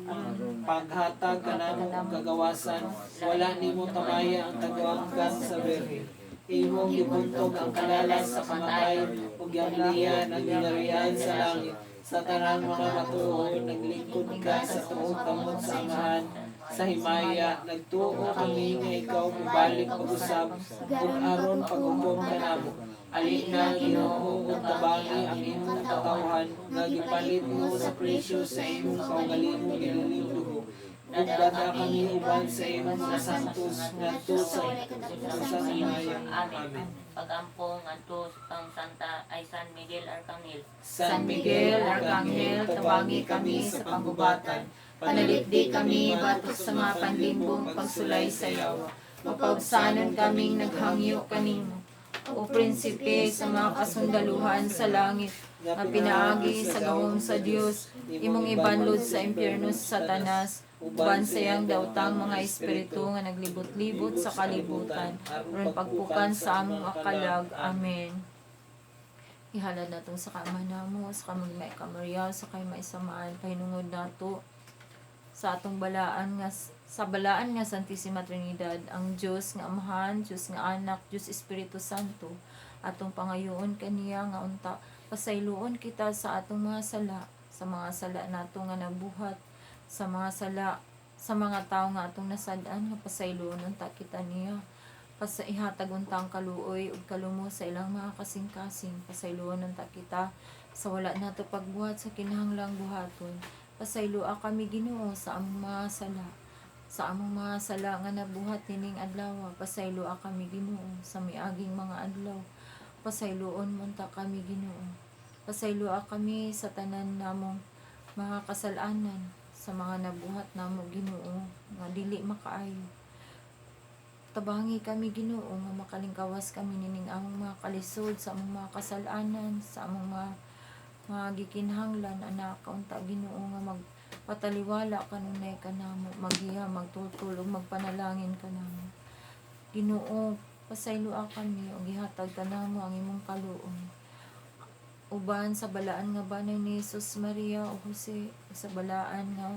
paghatag ka ng kagawasan, wala nimo tamaya ang tagawanggan sa berhe. Imong gibuntog ang kalalas sa kamatay, ug gianglian ang ginarihan sa langit. Sa tanang mga matuod, naglingkod ka sa tuong kamot sa Amahan. Sa himaya, nagtuo kami nga ikaw mubalik pag-usab, ug aron pag-umbong ka namo. Ali na Ginoo ug tabangi ang imong katawhan, nga gipalit mo sa presyo sa imong kaugalingong ginuling dugo. Ug dada kami uban sa imong mga santos ngadto sa himaya. Amen. Pag-ampong adto pang Santa ay San Miguel Arcangel. San Miguel, Arcangel, tabangi kami sa panggubatan. Panalipdi kami batok sa mga panlimbong pagsulay sa yawa. Mapagsanon kaming naghangyo kanimo. O prinsipe sa mga kasundaluhan sa langit, na pinaagi sa gawom sa Dios, imong ibanlod sa impyerno sa Satanas, uban sayang daotang mga espiritu nga naglibot-libot sa kalibutan, ron pagpukan sa among akalag. Amen. Ihalad natong sa kama namo, sa kamag may kamaryaw, sa kay may samaan, pahinungod nato sa atong balaan nga sa balaan nga Santissima Trinidad, ang Dios nga Amahan, Dios nga Anak, Dios Espiritu Santo, atong pangayoon kaniya nga unta pasayloon kita sa atong mga sala, sa mga sala nato nga nabuhat, sa mga sala sa mga tawo nga atong nasad-an nga pasayloon unta kita niya. Pasaihatag untang kaluoy ug kalumo sa ilang mga kasing-kasing, pasayloon unta kita sa wala nato pagbuhat sa kinahanglang buhaton. Pasayloa kami Ginoo sa among mga sala, sa among mga sala nga nabuhat nining adlaw. Pasayloa kami Ginoo sa miaging mga adlaw. Pasayloon mo ta kami Ginoo. Pasayloa kami sa tanan namong mga kasalanan, sa mga nabuhat namo Ginoo nga dili makaayo. Tabangi kami Ginoo nga makalingkawas kami nining among mga kalisod sa among mga kasalanan, sa among mga gikinahanglan anak kaunta Ginoo nga magpataliwala kanunay kanamo, maghiya, magtutulog, magpanalangin kanamo. Ginoo, pasayloa kami ug gihatag kanamo ang imong kaluoy. Uban sa balaan nga banay ni Jesus, Maria o Jose, sa balaan nga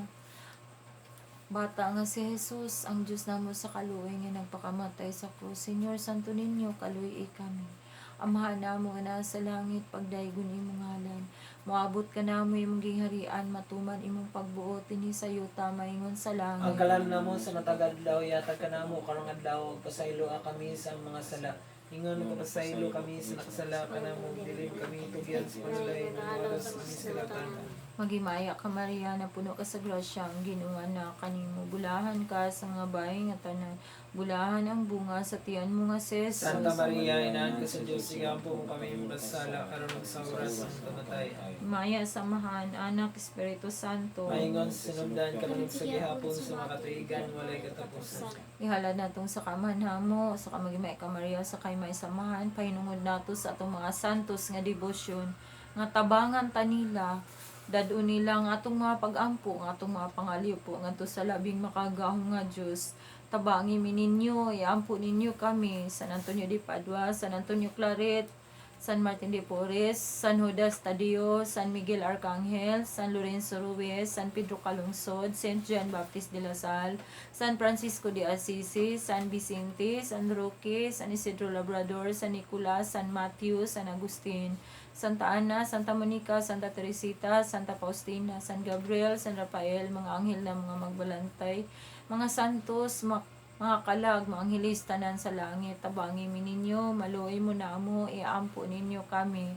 bata nga si Jesus, ang Dios namo sa kaluoy nga nagpakamatay sa krus. Senyor, santo ninyo, kaluoy kami. Amahan namo nga nasa langit, pagdaygon imong ngalan. Moabot ka namo imong gingharian, matuman imong pagbuot dinhi sa yuta maingon sa langit. Ang kalan namo sa matag adlaw yatag kanamo karong adlaw, pasayloa kami sa mga sala. Ingon ko pasaylo kami sa nakasala kanamo, dilim kami tugyan sa panulay ng walas kami sa lakana. Magimaya ka Maria na puno ka sa grasya, ang Ginoo na kanimo. Bulahan ka sa mga bayi nga tanan. Bulahan ang bunga sa tiyan mo nga si Jesus. Santa Maria, Inaan ka sa Diyos, sigampo mo kami magdasala, karon ug sa oras ng kamatay. Maya samahan, Anak, Espiritu Santo. Maingon sinundan karon sa gihapon sa makatuigan, walay katapusan. Ihalad natong sa kamanhamo, sa kamagimay ka Maria, sa kay may samahan, pahinungod nato sa atong mga santos nga debosyon, nga tabangan tanila, dadun nila nga atong mga pag-ampo, nga atong mga pangaliw po, nga to sa labing makagahong nga Diyos. Tabangi mi ninyo, iampo ninyo kami, San Antonio de Padua, San Antonio Claret, San Martin de Porres, San Judas Tadeo, San Miguel Arcangel, San Lorenzo Ruiz, San Pedro Calungsod, Saint John Baptist de la Salle, San Francisco de Assisi, San Vicente, San Roque, San Isidro Labrador, San Nicolas, San Matthew, San Agustin, Santa Ana, Santa Monica, Santa Teresita, Santa Faustina, San Gabriel, San Rafael, mga anghel na mga magbalantay, mga santos, mga kalag, mga anghelis tanan sa langit, tabangi mi ninyo, maluoy mo na mo, iampo ninyo kami.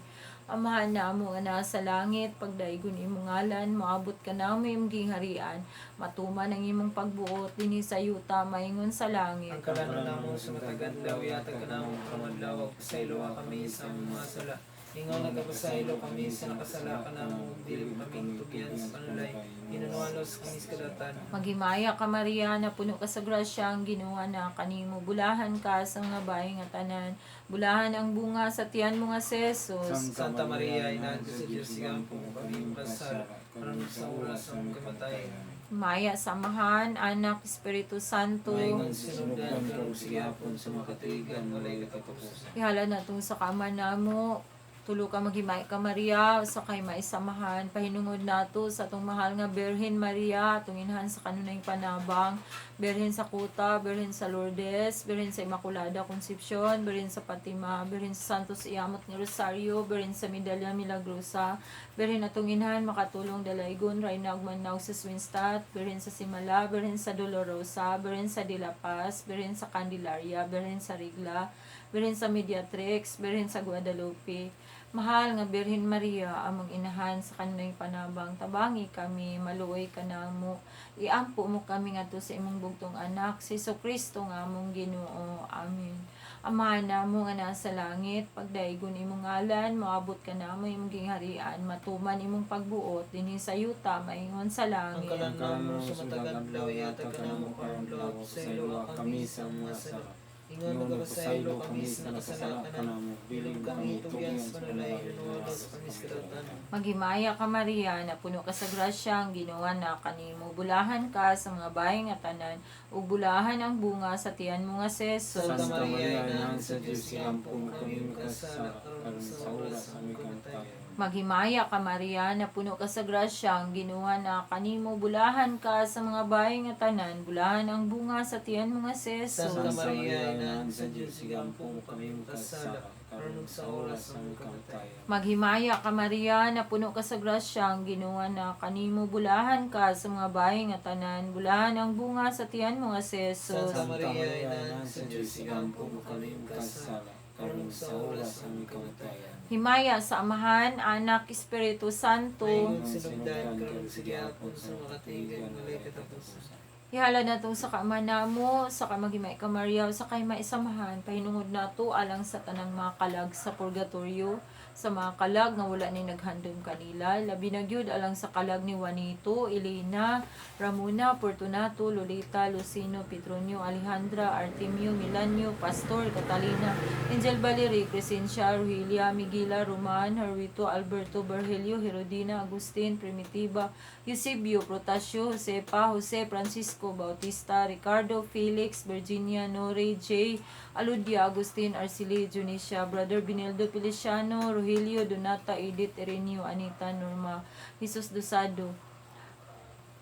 Amahan na mo nga nasa langit, pagdaigon imong ngalan, maabot ka na mo imong gingharian, matuman ang imong pagbuot, dinhi sa yuta, maingon sa langit. Ang kalanon namo sa matagan daw, yatag ka namo kamadlaw, sa iluwa kami sa mga sala. Ingon nagapasaylo kami sa nakasala ka namo, dili kami tugyan sa panulay, inanualos kami sa kadatan. Magimaya ka Maria na puno ka sa grasya, ang Ginoo na kanimo. Bulahan ka sa mga bayi nga tanan. Bulahan ang bunga sa tiyan mo nga si Jesus. Santa Maria, Inaan ka sa Diyos, sigampo mo kami magdasala, karon ug sa oras ng kamatay. Maya samahan, Anak, Espiritu Santo. Maingon sinundan karon sa gihapon sa makatuigan, walay katapusan. Ihala na itong sa kama namo. Tulo ka maghimay ka Maria, sa kay maisamahan, pahinungod nato sa atong mahal nga Birhen Maria, atong inhan sa kanunay panabang, Birhen sa Kuta, Birhen sa Lourdes, Birhen sa Immaculada Concepcion, Birhen sa Fatima, Birhen sa Santos Iamot ni Rosario, Birhen sa Medalla Milagrosa, Birhen atong inhan makatulong dalaygon, Rayna ug Mannaw sa Swinstadt, Birhen sa Simala, Birhen sa Dolorosa, Birhen sa De La Paz, Birhen sa Candelaria, Birhen sa Rigla, Birhen sa Mediatrix, Birhen sa Guadalupe. Mahal nga Birhen Maria, among inahan sa kanunay panabang, tabangi kami, maluoy ka namo, iampo mo kami ngadto sa imong bugtong anak, si Jesucristo nga among Ginoo. Amen. Amahan namo nga nasa langit, pagdaigon imong ngalan, maabot ka namo imong gingharian, matuman imong pagbuot dinhi sa yuta, maingon sa Ang langit. kalanon namo sa matagan daw, yatag ka namo kamadlaw, sa iluwa kami sa mga sala. Ingon nagapasaylo kami sa nakasala ka namo, dili kami tugyan sa panulay, inanualos kami sa kadatan. Maghimaya ka Maria, na puno ka sa grasya, ang Ginoo na kanimo. Bulahan ka sa mga bayi nga tanan, ug bulahan ang bunga sa tiyan mo nga si Jesus. Santa Maria, Inaan sa Diyos, sigampo mo kami magdasala, karon sa oras ng kamatay. Maghimaya ka Maria, na puno ka sa grasya, ang Ginoo na kanimo. Bulahan ka sa mga bayi nga tanan, bulahan ang bunga sa tiyan mo nga si Santa Jesus. Maria, Inaan sa Diyos, sigampo mo kami magdasala, karon ug sa oras ng kamatay. Maghimaya ka Maria, na puno ka sa grasya, ang Ginoo na kanimo. Bulahan ka sa mga bayi nga tanan, bulahan ang bunga sa tiyan mo nga si Jesus. Santa Maria, Inaan sa Diyos, sigampo mo kami magdasala, karon ug sa oras ng kamatay. Himaya sa Amahan, Anak, Espiritu Santo. Maingon sinundan karon sa gihapon sa makatuigan, walay katapusan. Ihala na itong sa kamanamo, sa kamagimay ka Maria, sa kay maisamahan, pahinungod na to alang sa tanang mga kalag sa purgatorio, sa mga kalag nga wala ni naghandom kanila, labi na gyud alang sa kalag ni Juanito, Elena, Ramona, Fortunato, Lolita, Lucino, Petronio, Alejandra, Artemio, Milanio, Pastor, Catalina, Angel Valerie, Crescencia, Rogelia, Miguela, Roman, Harwito, Alberto, Berhelio, Herodina, Agustin, Primitiva, Eusebio, Protasio, Josepa, Jose, Francisco, Bautista, Ricardo, Felix, Virginia, Nore, J, Aludia, Agustin, Arceli, Junicia, Brother Bineldo Feliciano, Rogelio, Donata, Edith, Erenio, Anita, Norma, Jesus Dosado,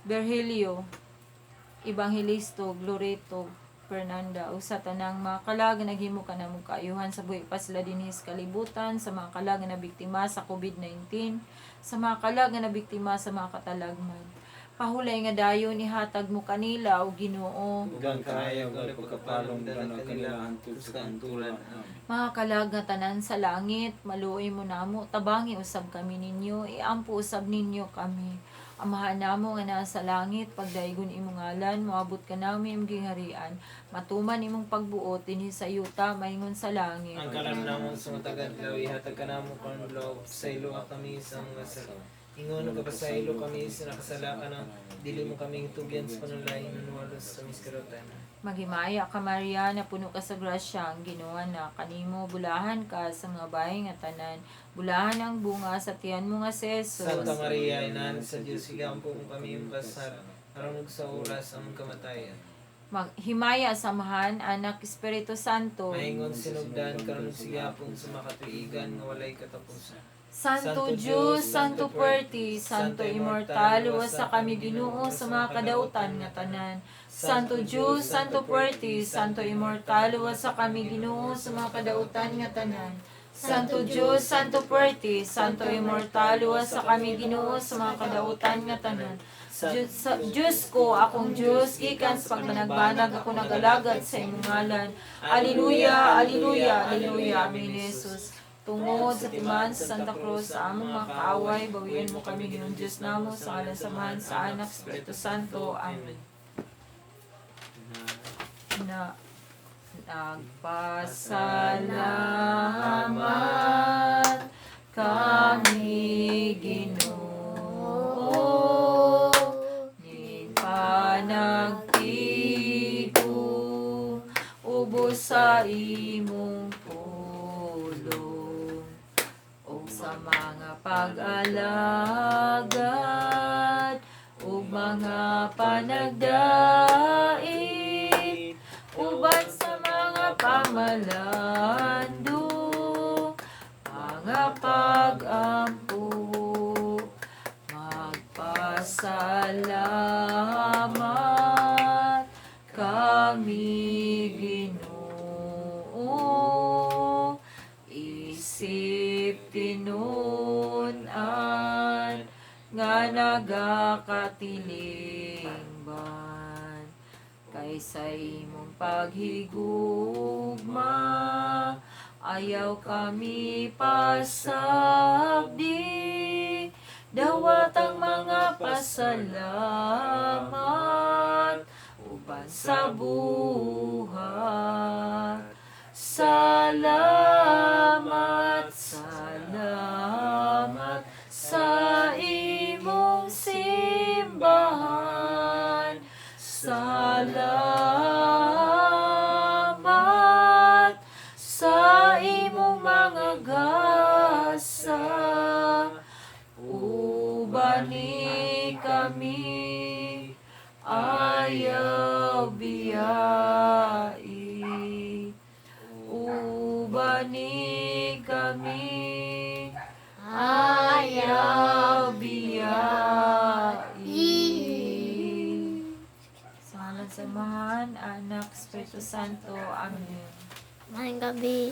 Berhelio, Evanghelisto, Gloreto, Fernanda, o sa tanang mga kalag na naghimo ka na mong kaayuhan sa buhay pa sila dinhis kalibutan, sa mga kalag na biktima sa COVID-19, sa mga kalag na biktima sa mga katalagman. Pahulay nga dayon ihatag mo kanila o Ginoo. Hanggang kaayag Ayaw o at pagkapalong dala kanila hantod sa kantulan. Mga kalag nga tanan sa langit, maluoy mo namo, tabangi usab kami ninyo, iampo usab ninyo kami. Amahan namo nga nasa langit, pagdaygon imong ngalan, moabot ka nami imong gingharian, matuman imong pagbuot dinhi sa yuta maingon sa langit. Ang kalam namon sa matagad law, ihatag ka namo karon law, pasaylo kami sa mga sala. Ingon nga pasaylo kami sa nakasala ka na, dili mo kaming tugyan sa panulay, nanuwalos sa miskarotan. Maghimaya ka Maria, na puno ka sa grasya, ang Ginoo na kanimo bulahan ka sa mga bahay nga tanan. Bulahan ang bunga sa tiyan mo nga si Jesus. Santa Maria, Ina sa Diyos, higampo mo kami yung kasar, aron sa oras ang kamatayan. Maghimaya samahan, anak Espiritu Santo. Maingon sinugdan karon sigapon sa makatuigan nga walay katapusan. Santo Diyos, Santo Puerti, Santo Immortal, wasa kami Ginoo sa mga kadautan nga tanan. Santo Diyos, Santo Puerti, Santo Immortal, wasa kami Ginoo sa mga kadautan nga tanan. Santo Diyos, Santo Puerti, Santo Immortal, wasa kami Ginoo sa mga kadautan nga tanan. Diyos ko, akong Diyos, gikan sa pagbanagbanag ako nagalagad sa imong ngalan. Alleluia, Alleluia, Alleluia, Amen, Jesus. Tungod sa timan sa Santa Cruz sa among mga kaaway, bawian mo kami Ginoong Diyos namo sa ngalan samahan sa Anak Espiritu Santo. Amen. Na nagpasalamat kami Ginoo, ni panagtigo ubos sa imong pulong o sa mga pag-alagad o mga panagdait uban sa mga pamalandong mga pag-ampo, magpasalamat kami Ginoo, isip tinunan nga nagakatilingban, kaysa imong paghigugma, ayaw kami pasabdi, dawat ang mga pasalamat, uban sa buhat. Salamat, salamat sa imong simbahan. Salamat sa imong mga gasa, ubani kami ayaw biyai, ubani kami ayaw biyai. Sa ngalan sa Samahan, Anak, Espiritu Santo. Amen. Maayong gabi.